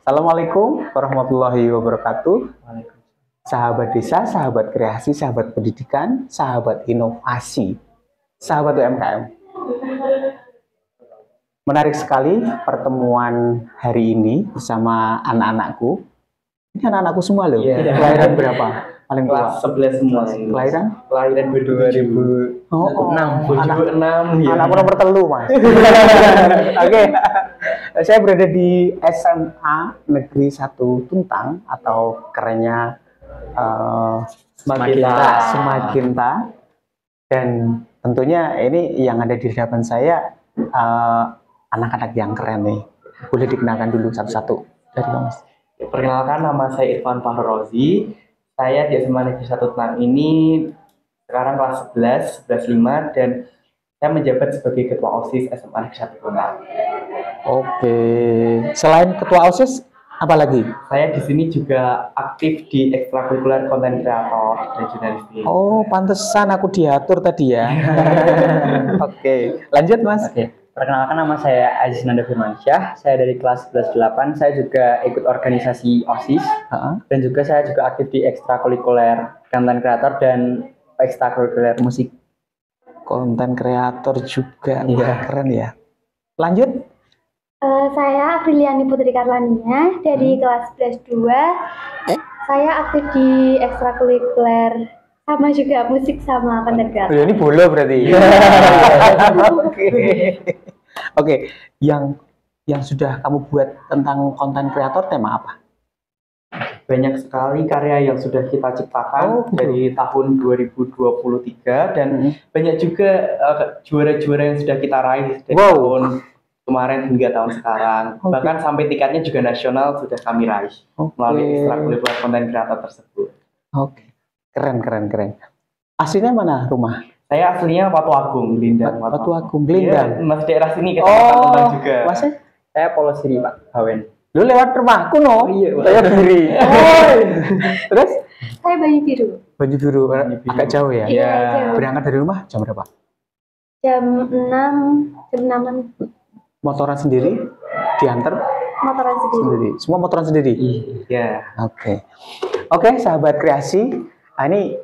Assalamualaikum warahmatullahi wabarakatuh. Sahabat desa, sahabat kreasi, sahabat pendidikan, sahabat inovasi, sahabat UMKM. Menarik sekali pertemuan hari ini bersama anak-anakku. Ini anak-anakku semua loh. Iya. Kelahiran berapa? Paling tua. Kelas 11 semua. Kelahiran? Kelahiran 2006. Oh, 2006 ya. Anakku nomor telu, Mas. Oke. Saya berada di SMA Negeri 1 Tuntang atau kerennya Semakinta. Dan tentunya ini yang ada di hadapan saya anak-anak yang keren nih. Boleh dikenalkan dulu satu-satu dari Mas. Perkenalkan, nama saya Irfan Fahrozi. Saya di SMA Negeri 1 Tuntang ini sekarang kelas 11 5, dan saya menjabat sebagai Ketua OSIS SMA Negeri 1 Tuntang. Oke. Selain Ketua OSIS, apa lagi? Saya di sini juga aktif di ekstrakurikuler konten kreator dan jurnalistik. Oh, pantesan aku diatur tadi ya. Oke, lanjut Mas. Oke, perkenalkan nama saya Aziz Nanda Firmansyah. Saya dari kelas 11-8. Saya juga ikut organisasi OSIS. Dan juga saya juga aktif di ekstrakurikuler konten kreator dan ekstrakurikuler musik. Konten kreator juga, Iya. wah keren ya. Lanjut. Saya Apriliani Putri Karlania dari kelas 11-2. Saya aktif di ekstrakurikuler sama juga musik sama konten kreator. Ini bolo berarti. Oke. Oke, yang sudah kamu buat tentang konten kreator tema apa? Banyak sekali karya yang sudah kita ciptakan dari tahun 2023, dan banyak juga juara-juara yang sudah kita raih dari tahun kemarin hingga tahun sekarang. Bahkan sampai tingkatnya juga nasional sudah kami raih melalui ekstrakurikuler konten kreator tersebut. Oke, keren. Aslinya mana rumah? Saya aslinya Watu Agung, Lindang. Watu Agung, Lindang. Iya, Mas daerah sini Kecamatan Tuntang juga. Masnya? Saya Polosiri, Pak, Bawen. Lu lewat rumahku no? Iya, Pak. Saya diri. Terus? Saya Banyu Biru. Banyu Biru, agak jauh ya? Iya, jauh. Berangkat dari rumah jam berapa? Jam 6-an Motoran sendiri? Diantar motoran sendiri. Semua motoran sendiri? Iya. Oke, sahabat kreasi. Nah, ini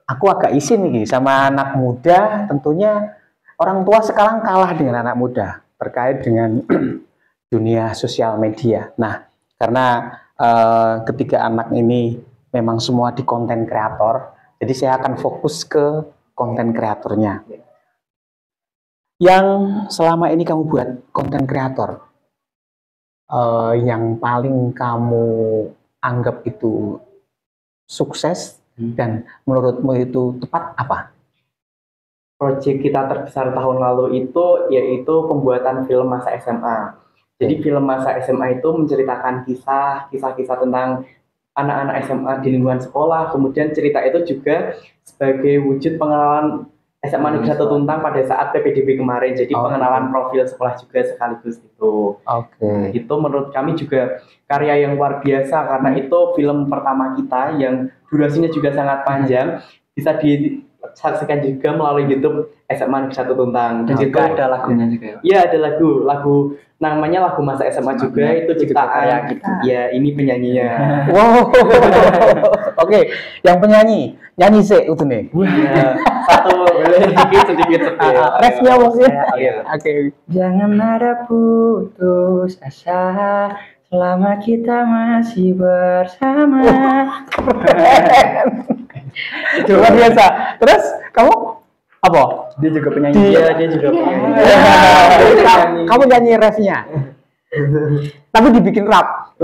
aku agak isin nih sama anak muda. Tentunya orang tua sekarang kalah dengan anak muda terkait dengan dunia sosial media. Nah, karena ketiga anak ini memang semua di konten kreator, jadi saya akan fokus ke konten kreatornya. Yang selama ini kamu buat konten kreator, yang paling kamu anggap itu sukses dan menurutmu itu tepat apa? Proyek kita terbesar tahun lalu itu yaitu pembuatan film masa SMA. Jadi film masa SMA itu menceritakan kisah-kisah tentang anak-anak SMA di lingkungan sekolah. Kemudian cerita itu juga sebagai wujud pengenalan SMA Negeri 1 Tuntang pada saat PPDB kemarin. Jadi pengenalan profil sekolah juga sekaligus itu. Itu menurut kami juga karya yang luar biasa, karena itu film pertama kita yang durasinya juga sangat panjang. Bisa disaksikan juga melalui YouTube SMA Negeri 1 Tuntang. Dan juga ada lagunya juga ya? Iya, ada lagu namanya lagu masa SMA juga, itu ciptaan kita. Ya, ini penyanyinya. Wow. Oke, yang penyanyi nyanyi sih itu nih. Satu boleh sedikit. Refnya maksudnya. Oke. Jangan ada putus asa selama kita masih bersama. Itu luar biasa. Terus kamu apa? Dia juga penyanyi. Iya, dia juga penyanyi. Kamu nyanyi refnya, tapi dibikin rap.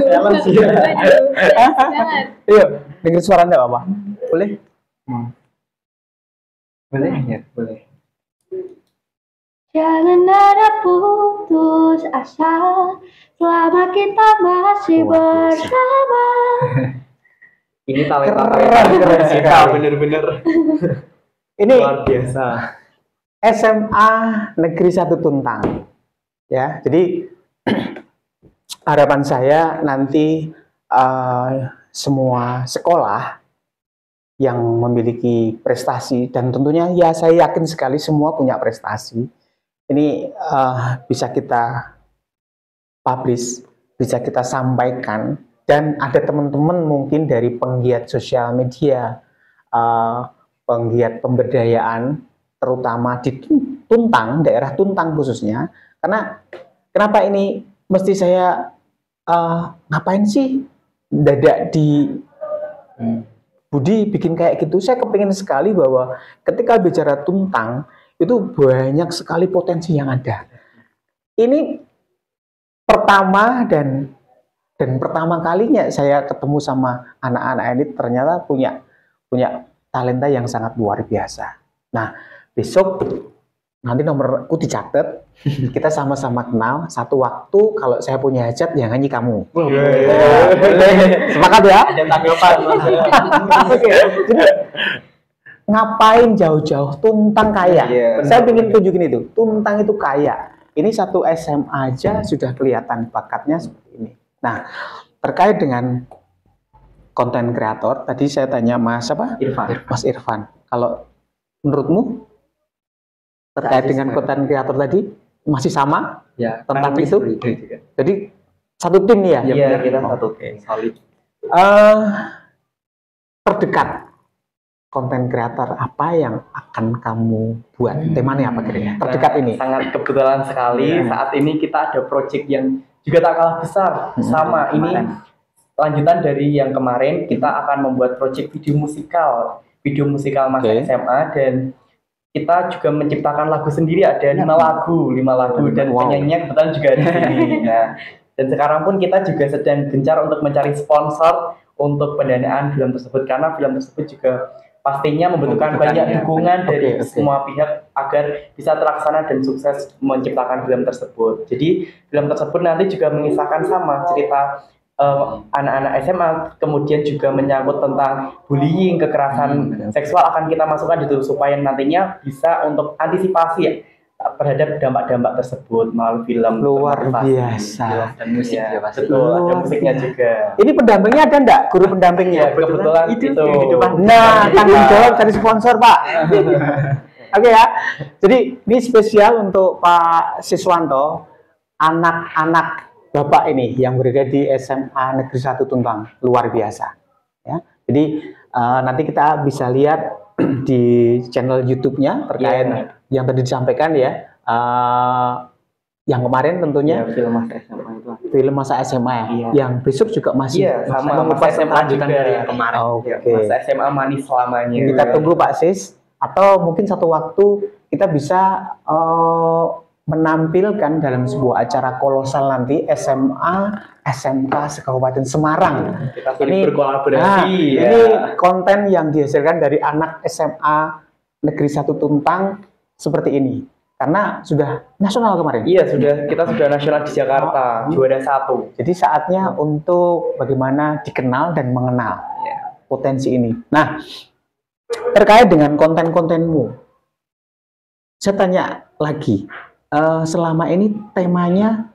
Jangan. Yuk, dengar suara Anda apa? Boleh? Boleh ya, boleh. Jangan ada putus asa selama kita masih bersama. Ini talenta Keren sekali. bener-bener Ini luar biasa. SMA Negeri 1 Tuntang. Ya, jadi harapan saya nanti semua sekolah yang memiliki prestasi, dan tentunya ya saya yakin sekali semua punya prestasi, ini bisa kita publish, bisa kita sampaikan, dan ada teman-teman mungkin dari penggiat sosial media, penggiat pemberdayaan, terutama di Tuntang, daerah Tuntang khususnya. Karena kenapa ini mesti saya ngapain sih dadak di Budi bikin kayak gitu? Saya kepingin sekali bahwa ketika bicara Tuntang itu banyak sekali potensi yang ada. Ini pertama dan pertama kalinya saya ketemu sama anak-anak ini, ternyata punya talenta yang sangat luar biasa. Nah, besok nanti nomorku dicatat, kita sama-sama kenal. Satu waktu kalau saya punya hajat, yang nyanyi kamu. Sepakat ya? Ada tanggapan. Oke. Jadi ngapain jauh-jauh, Tuntang kaya. Saya ingin tunjukin itu, Tuntang itu kaya. Ini satu SMA aja sudah kelihatan bakatnya seperti ini. Nah, terkait dengan konten kreator, tadi saya tanya Mas Irfan, kalau menurutmu terkait dengan konten kreator tadi masih sama Ya, tentang kurang itu? lebih seperti itu juga. Jadi satu tim ya? Iya, kita satu tim solid. Terdekat konten kreator apa yang akan kamu buat? Temanya apa kira-kira? Terdekat ini? Sangat kebetulan sekali saat ini kita ada project yang juga tak kalah besar. Sama ini lanjutan dari yang kemarin, kita akan membuat project video musikal masa SMA, dan kita juga menciptakan lagu sendiri, ada 5 lagu dan penyanyinya kebetulan juga ada di sini. Nah, dan sekarang pun kita juga sedang gencar untuk mencari sponsor untuk pendanaan film tersebut, karena film tersebut juga pastinya membutuhkan banyak dukungan dari semua pihak agar bisa terlaksana dan sukses menciptakan film tersebut. Jadi film tersebut nanti juga mengisahkan sama cerita anak-anak SMA, kemudian juga menyangkut tentang bullying, kekerasan seksual akan kita masukkan di situ supaya nantinya bisa untuk antisipasi terhadap dampak-dampak tersebut melalui film. Luar biasa. Dan musik ya pasti. Betul, ada musiknya juga. Ini pendampingnya ada enggak? Guru pendampingnya? Kebetulan itu di depan. Nah, tanggung jawab dari sponsor, Pak. Oke ya. Jadi ini spesial untuk Pak Siswanto, anak-anak Bapak ini yang berada di SMA Negeri 1 Tuntang, luar biasa. Ya. Jadi nanti kita bisa lihat di channel YouTube-nya terkait yang tadi disampaikan ya. Yang kemarin tentunya film masa SMA itu. Film masa SMA ya. Yang besok juga masih sama masa SMA lanjutan dari yang kemarin. Masa SMA manis selamanya. Kita tunggu Pak Sis, atau mungkin satu waktu kita bisa menampilkan dalam sebuah acara kolosal nanti SMA SMK Kabupaten Semarang. Kita saling berkolaborasi. Ini konten yang dihasilkan dari anak SMA Negeri 1 Tuntang seperti ini. Karena sudah nasional kemarin. Iya, kita sudah nasional di Jakarta, juara 1. Jadi saatnya untuk bagaimana dikenal dan mengenal potensi ini. Nah, terkait dengan konten-kontenmu, saya tanya lagi. Selama ini temanya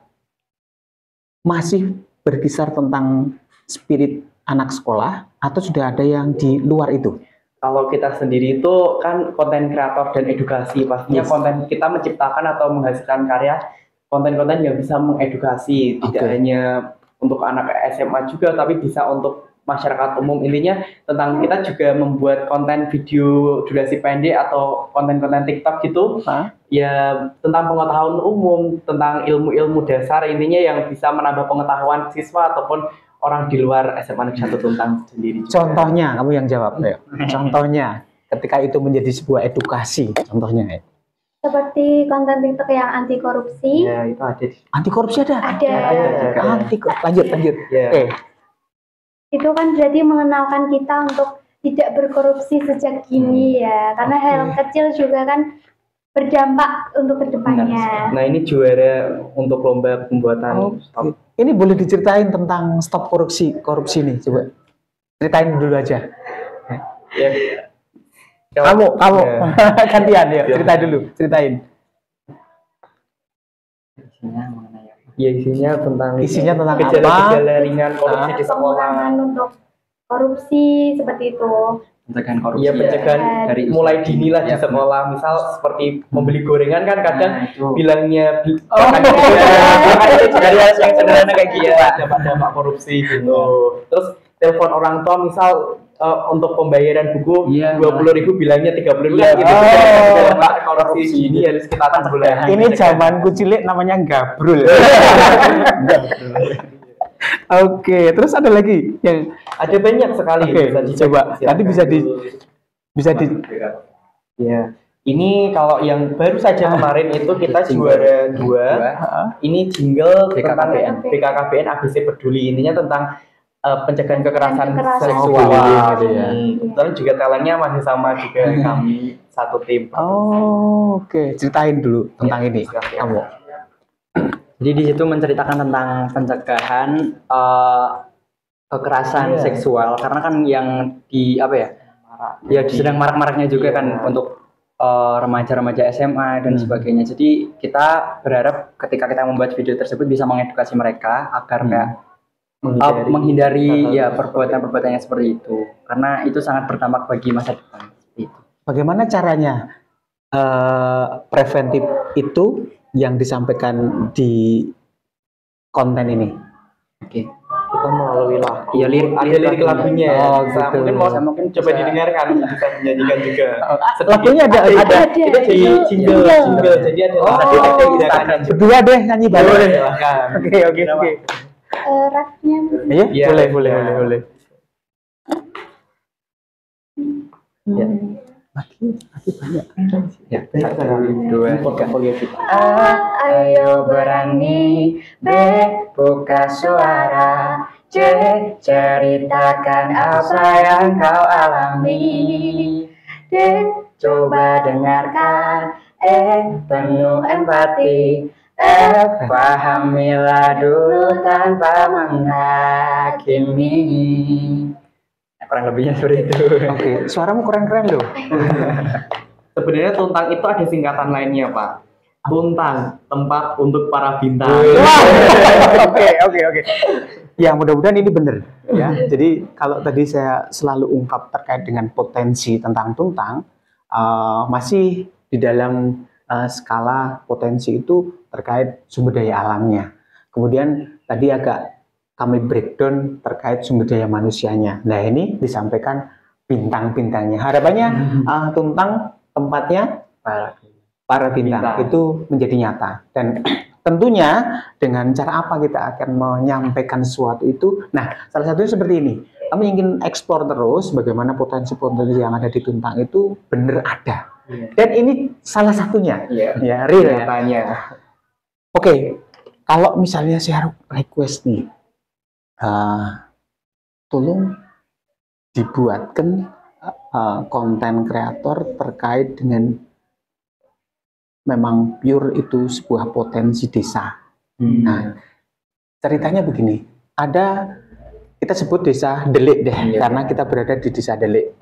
masih berkisar tentang spirit anak sekolah atau sudah ada yang di luar itu? Kalau kita sendiri itu kan konten kreator dan edukasi, pastinya konten kita menciptakan atau menghasilkan karya konten-konten yang bisa mengedukasi, tidak hanya untuk anak SMA juga, tapi bisa untuk masyarakat umum. Intinya tentang kita juga membuat konten video durasi pendek atau konten-konten TikTok gitu, ya tentang pengetahuan umum, tentang ilmu-ilmu dasar, intinya yang bisa menambah pengetahuan siswa ataupun orang di luar SMA Negeri 1 Tuntang sendiri juga. Contohnya, kamu yang jawab. Contohnya, ketika itu menjadi sebuah edukasi, contohnya ya. Seperti konten TikTok yang anti korupsi. Ya, itu ada. Anti korupsi ada? Ada. Lanjut. Ya. Itu kan berarti mengenalkan kita untuk tidak berkorupsi sejak dini ya. Karena hal kecil juga kan berdampak untuk kedepannya. Nah, ini juara untuk lomba pembuatan stop. Ini boleh diceritain tentang stop korupsi nih, coba ceritain dulu aja. Ya. Kamu gantian ya, ceritain. Isinya tentang gejala-gejala ringan korupsi di sekolah. Untuk korupsi seperti itu. pencegahan korupsi. Iya, pencegahan dari mulai dini lah di Ya, sekolah. Misal seperti membeli gorengan kan kadang itu. bilangnya Dari hal yang sederhana kayak gitu, Pak. dampak korupsi gitu. Terus telepon orang tua misal untuk pembayaran buku Iya, 20.000 bilangnya 30.000 Iya, gitu. oh. Dampak korupsi gini harus kita tanggulangi. Ini zamanku cilik namanya gabrul. Oke, terus ada lagi yang Ada banyak sekali. Oke, bisa coba. Nanti bisa di Ya. Ini kalau yang baru saja kemarin itu kita juara 2. Ini jingle tentang BKKBN. BKKBN ABC Peduli. Intinya tentang pencegahan kekerasan Kekerasan seksual. gitu ya. Kebetulan juga talentnya masih sama juga kami satu tim. Oh, oke. Ceritain dulu tentang ini. Kamu. Jadi di situ menceritakan tentang pencegahan kekerasan seksual, karena kan yang di apa ya? Ya sedang marak-maraknya juga kan untuk remaja-remaja SMA dan sebagainya. Jadi kita berharap ketika kita membuat video tersebut bisa mengedukasi mereka agar nggak menghindari ya perbuatan-perbuatan yang seperti itu, karena itu sangat berdampak bagi masa depan. Seperti itu. Bagaimana caranya preventif itu yang disampaikan di konten ini? Oke. Kita melalui lagu. Iya, Ada lirik lagunya. Oh, Bisa, gitu. mungkin coba didengarkan, bisa menyanyikan juga. Lagunya ada. Itu di jingle. Jadi ada tindakan Berdua deh nyanyi bareng. silakan. Oke. Rapnya Iya, Iya, boleh. Ya. Lagi banyak. Ya, 1, 2, 3. Ayo berani B, buka suara C, ceritakan apa yang kau alami. D, coba dengarkan. E, penuh empati. F, pahamilah dulu tanpa menghakimi. Kurang lebihnya seperti itu. Oke, suaramu keren-keren loh. Sebenarnya Tuntang itu ada singkatan lainnya, Pak. Tuntang, tempat untuk para bintang. Oke. Ya, mudah-mudahan ini benar ya. Jadi kalau tadi saya selalu ungkap terkait dengan potensi tentang Tuntang, masih di dalam skala potensi itu terkait sumber daya alamnya. Kemudian tadi agak kami breakdown terkait sumber daya manusianya. Nah, ini disampaikan bintang-bintangnya. Harapannya Tuntang tempatnya para bintang itu menjadi nyata. Dan tentunya dengan cara apa kita akan menyampaikan sesuatu itu. Nah, salah satunya seperti ini. Kami ingin eksplor terus bagaimana potensi-potensi yang ada di Tuntang itu benar ada. Dan ini salah satunya. Ya, real Nyatanya. Oke, kalau misalnya saya request nih, tolong dibuatkan konten kreator terkait dengan memang pure itu sebuah potensi desa. Nah, ceritanya begini, kita sebut desa Delik deh, karena kita berada di desa Delik.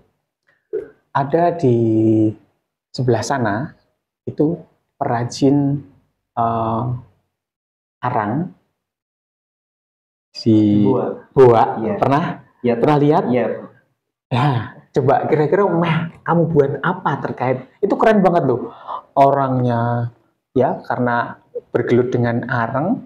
Ada di sebelah sana itu perajin arang si Boa. Iya. Pernah lihat? Iya. Ya, coba kira-kira kamu buat apa terkait itu? Keren banget loh orangnya ya, karena bergelut dengan arang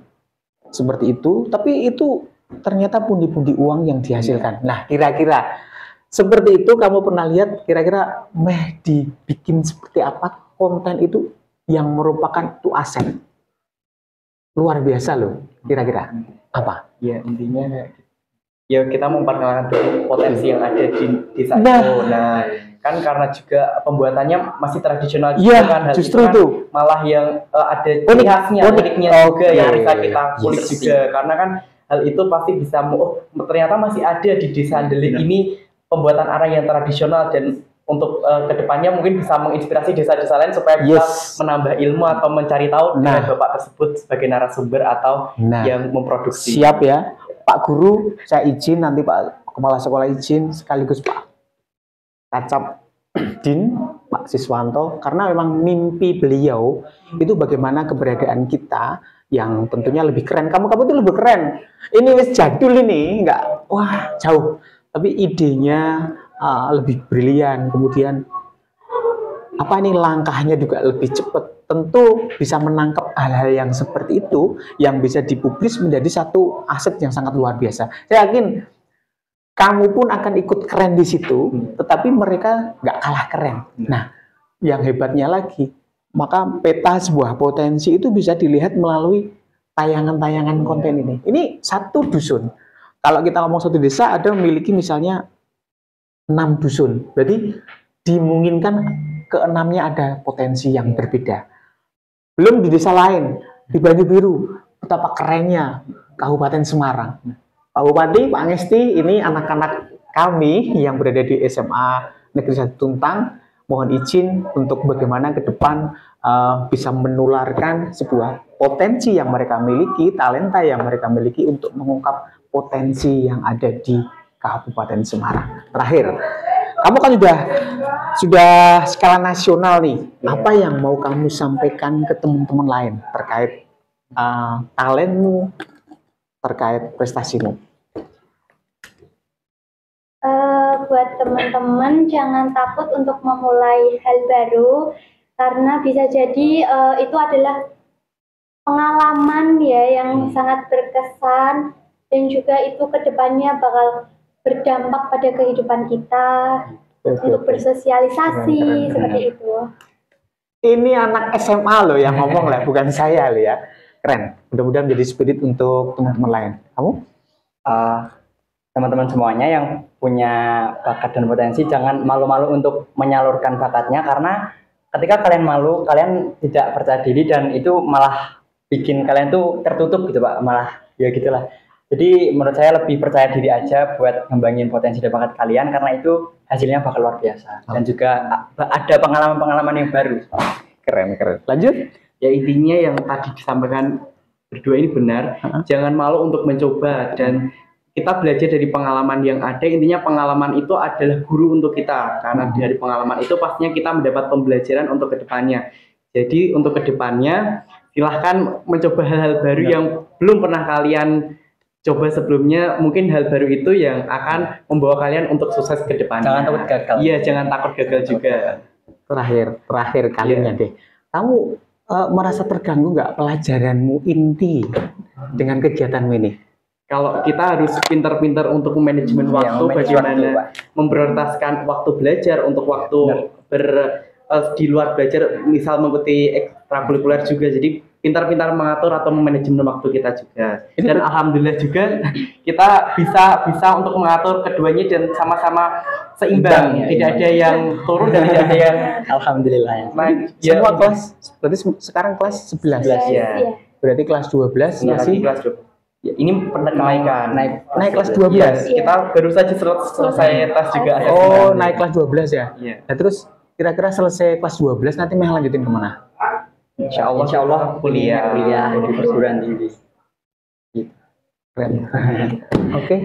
seperti itu, tapi itu ternyata pundi-pundi uang yang dihasilkan. Nah, kira-kira seperti itu kamu pernah lihat? Kira-kira dibikin seperti apa konten itu yang merupakan itu aset luar biasa loh, kira-kira apa? Ya, intinya ya kita memperkenalkan dulu potensi yang ada di desa itu. Nah, kan karena juga pembuatannya masih tradisional juga kan, hal justru kan itu malah yang ada uniknya juga yang bisa kita kulik juga, karena kan hal itu pasti bisa ternyata masih ada di desa Delik ini pembuatan arang yang tradisional, dan untuk kedepannya mungkin bisa menginspirasi desa-desa lain supaya bisa menambah ilmu atau mencari tahu dengan bapak tersebut sebagai narasumber atau yang memproduksi. Siap ya Pak Guru, saya izin nanti Pak Kepala Sekolah izin sekaligus Pak Kacap Din, Pak Siswanto, karena memang mimpi beliau itu bagaimana keberadaan kita yang tentunya lebih keren. Kamu itu lebih keren. Ini wis jadul ini, enggak jauh. Tapi idenya, lebih brilian, kemudian apa ini langkahnya juga lebih cepat, tentu bisa menangkap hal-hal yang seperti itu yang bisa dipublis menjadi satu aset yang sangat luar biasa. Saya yakin kamu pun akan ikut keren di situ, tetapi mereka nggak kalah keren. Nah, yang hebatnya lagi, maka peta sebuah potensi itu bisa dilihat melalui tayangan-tayangan konten ini. Ini satu dusun. Kalau kita ngomong satu desa ada memiliki misalnya 6 dusun, berarti dimungkinkan keenamnya ada potensi yang berbeda. Belum di desa lain, di Banyu Biru, betapa kerennya Kabupaten Semarang. Pak Bupati, Pak Ngesti, ini anak-anak kami yang berada di SMA Negeri 1 Tuntang, mohon izin untuk bagaimana ke depan bisa menularkan sebuah potensi yang mereka miliki, talenta yang mereka miliki untuk mengungkap potensi yang ada di Kabupaten Semarang. Terakhir, kamu kan sudah skala nasional nih. Apa yang mau kamu sampaikan ke teman-teman lain terkait talentmu, terkait prestasimu? Buat teman-teman jangan takut untuk memulai hal baru, karena bisa jadi itu adalah pengalaman ya yang sangat berkesan, dan juga itu kedepannya bakal berdampak pada kehidupan kita untuk bersosialisasi seperti itu. Ini anak SMA loh yang ngomong lah, bukan saya loh ya. Keren. Mudah-mudahan menjadi spirit untuk teman-teman lain. Kamu? Teman-teman semuanya yang punya bakat dan potensi, jangan malu-malu untuk menyalurkan bakatnya, karena ketika kalian malu, kalian tidak percaya diri, dan itu malah bikin kalian tuh tertutup gitu Pak, malah ya gitulah. Jadi menurut saya lebih percaya diri aja buat ngembangin potensi dan bakat kalian, karena itu hasilnya bakal luar biasa, dan juga ada pengalaman-pengalaman yang baru. Keren. Lanjut. Ya intinya yang tadi disampaikan berdua ini benar, jangan malu untuk mencoba, dan kita belajar dari pengalaman yang ada. Intinya pengalaman itu adalah guru untuk kita, karena dari pengalaman itu pastinya kita mendapat pembelajaran untuk kedepannya. Jadi untuk kedepannya silahkan mencoba hal-hal baru yang belum pernah kalian coba sebelumnya. Mungkin hal baru itu yang akan membawa kalian untuk sukses ke depannya. Jangan takut gagal. Iya, jangan takut gagal juga. Terakhir kalinya deh. Kamu merasa terganggu nggak pelajaranmu inti dengan kegiatanmu ini? Kalau kita harus pintar-pintar untuk manajemen waktu, bagaimana memprioritaskan waktu belajar untuk waktu di luar belajar, misal mengikuti ekstrakurikuler juga. Jadi pintar-pintar mengatur atau memanajemen waktu kita juga. Dan alhamdulillah juga kita bisa untuk mengatur keduanya dan sama-sama seimbang. Tidak ada yang turun dan tidak ada yang alhamdulillah ya. Semua kelas, berarti sekarang kelas 11. Ya. Berarti kelas 12 masih kelas 12. Ya, ini kenaikan. Naik kelas 12. Kita baru saja selesai tes juga. Oh, naik kelas 12 ya? Iya. Nah, terus kira-kira selesai kelas 12 nanti mau lanjutin kemana? Insya Allah kuliah di perguruan tinggi. Keren. Oke.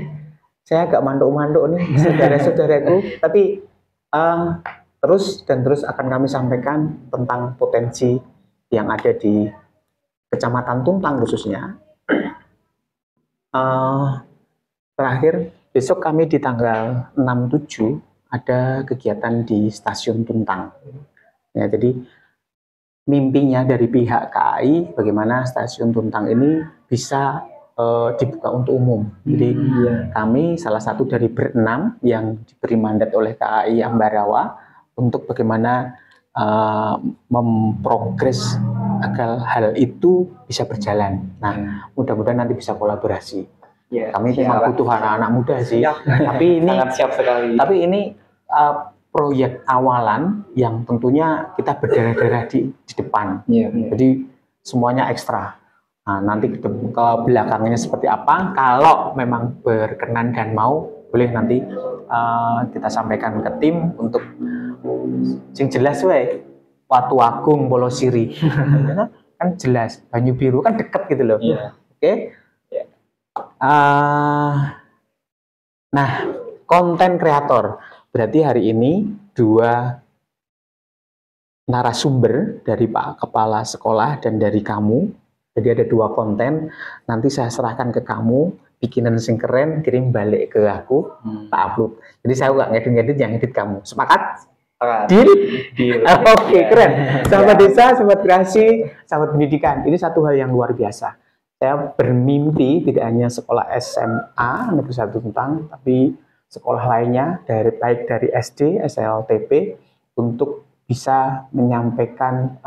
Saya agak manduk-manduk nih saudara-saudaraku, tapi terus akan kami sampaikan tentang potensi yang ada di Kecamatan Tuntang khususnya. Terakhir, besok kami di tanggal 6/7 ada kegiatan di Stasiun Tuntang. Ya, jadi mimpinya dari pihak KAI bagaimana Stasiun Tuntang ini bisa dibuka untuk umum. Jadi kami salah satu dari berenam yang diberi mandat oleh KAI Ambarawa untuk bagaimana memprogres agar hal itu bisa berjalan. Nah, mudah-mudahan nanti bisa kolaborasi. Ya, kami memang butuh anak-anak muda sih. Tapi ini sangat siap sekali. Tapi ini proyek awalan yang tentunya kita berdarah-darah di depan. Jadi semuanya ekstra. Nah, nanti ke belakangnya seperti apa? Kalau memang berkenan dan mau, boleh nanti kita sampaikan ke tim untuk sing jelas we. Watu Agung Polosiri kan jelas, Banyu Biru kan deket gitu loh. Oke. Nah, konten kreator berarti hari ini 2 narasumber dari Pak Kepala Sekolah dan dari kamu. Jadi ada 2 konten. Nanti saya serahkan ke kamu bikinan sing keren, kirim balik ke aku, tak upload. Jadi saya nggak ngedit-ngedit, yang ngedit kamu. Sepakat? Deal? Oke, keren. Sahabat desa, sahabat kreasi, sahabat pendidikan. Ini satu hal yang luar biasa. Saya bermimpi tidak hanya sekolah SMA Negeri 1 Tuntang, tapi sekolah lainnya, baik dari SD, SLTP, untuk bisa menyampaikan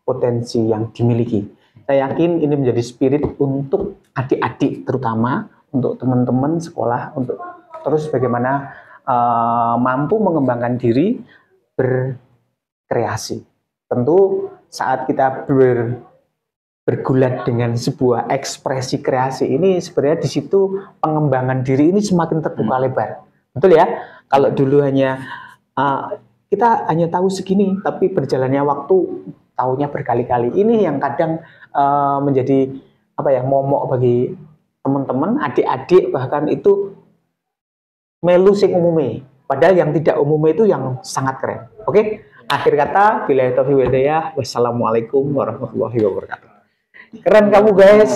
potensi yang dimiliki. Saya yakin ini menjadi spirit untuk adik-adik, terutama untuk teman-teman sekolah, untuk terus bagaimana mampu mengembangkan diri berkreasi. Tentu saat kita bergulat dengan sebuah ekspresi kreasi ini, sebenarnya di situ pengembangan diri ini semakin terbuka lebar. Betul ya? Kalau dulu hanya kita hanya tahu segini, tapi berjalannya waktu tahunya berkali-kali. Ini yang kadang menjadi momok bagi teman-teman, adik-adik, bahkan itu melu sing umume. Padahal yang tidak umum itu yang sangat keren. Oke? Akhir kata, billahi taufiq wal hidayah. Wassalamualaikum warahmatullahi wabarakatuh. Keren kamu guys.